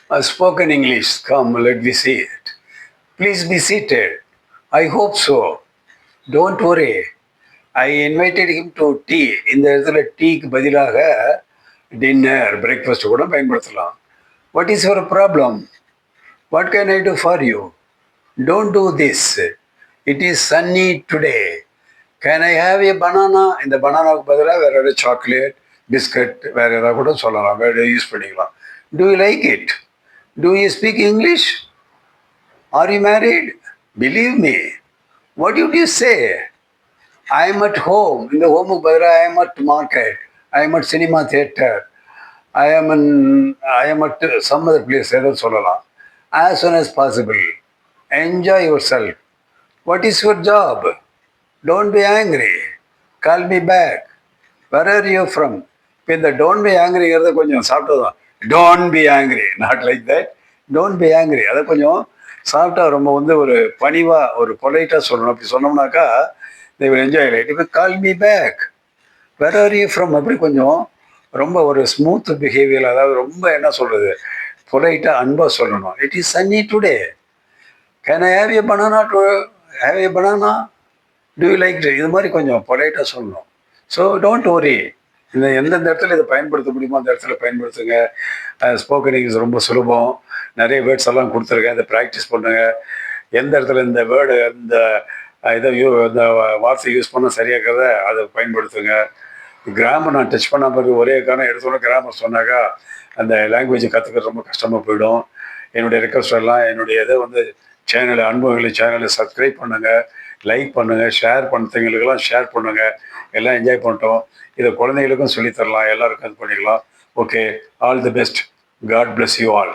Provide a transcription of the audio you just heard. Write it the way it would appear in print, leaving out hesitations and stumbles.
Spoken English. Come, let me see it. Please be seated. I hope so. Don't worry. I invited him to tea. இந்த இடத்துல டீக்கு பதிலாக dinner breakfast கூட பயன்படுத்தலாம். What is your problem? What can I do for you? Don't do this. It is sunny today. Can I have a banana? இந்த பனானாவுக்கு பதிலாக வேறு ஏதாவது சாக்லேட் பிஸ்கட் வேறு ஏதாவது கூட சொல்லலாம், வேறு யூஸ் பண்ணிக்கலாம். Do you like it? Do you speak English? Are you married? Believe me. What you do say? I am at home. In the home of Badra, I am at market. I am at cinema theatre. I am at some other place. As soon as possible. Enjoy yourself. What is your job? Don't be angry. Call me back. Where are you from? In the don't be angry, don't be angry. Not like that. Don't be angry. அதை கொஞ்சம் சாஃப்டாக ரொம்ப ஒரு பணிவாக ஒரு பொலைட்டாக சொல்லணும். அப்படி சொன்னோம்னாக்கா they will enjoy it. If you call me back, where are you from? அப்படி கொஞ்சம் ரொம்ப ஒரு ஸ்மூத் பிஹேவியர், அதாவது ரொம்ப என்ன சொல்கிறது, பொலைட்டாக அன்பாக சொல்லணும். It is sunny today. Can I have a banana? To have a banana? Do you like இது மாதிரி கொஞ்சம் பொலைட்டாக சொல்லணும். So don't worry. எந்தெந்த இடத்துல இதை பயன்படுத்த முடியுமோ அந்த இடத்துல பயன்படுத்துங்க. ஸ்போக்கன் இங்கிலீஷ் ரொம்ப சுலபம். நிறைய வேர்ட்ஸ் எல்லாம் கொடுத்துருக்கேன், இதை ப்ராக்டிஸ் பண்ணுங்கள். எந்த இடத்துல இந்த வேர்டு இந்த இதை இந்த வார்த்தை யூஸ் பண்ண சரியாக்கிறத அதை பயன்படுத்துங்க. கிராமர் நான் டச் பண்ண பிறகு ஒரே காரணம் எடுத்தோன்னே கிராமர் சொன்னாக்கா அந்த லாங்குவேஜை கற்றுக்கிறது ரொம்ப கஷ்டமாக போயிடும். என்னுடைய ரெக்வஸ்ட் எல்லாம் என்னுடைய இதை சேனலை அனுபவங்களை சேனலை சப்ஸ்கிரைப் பண்ணுங்கள், லைக் பண்ணுங்கள், ஷேர் பண்ணுறவங்களுக்கெல்லாம் ஷேர் பண்ணுங்கள். எல்லாம் என்ஜாய் பண்ணிட்டோம். இதை குழந்தைகளுக்கும் சொல்லித்தரலாம், எல்லாருக்கும் இது பண்ணிக்கலாம். Okay, all the best. God bless you all.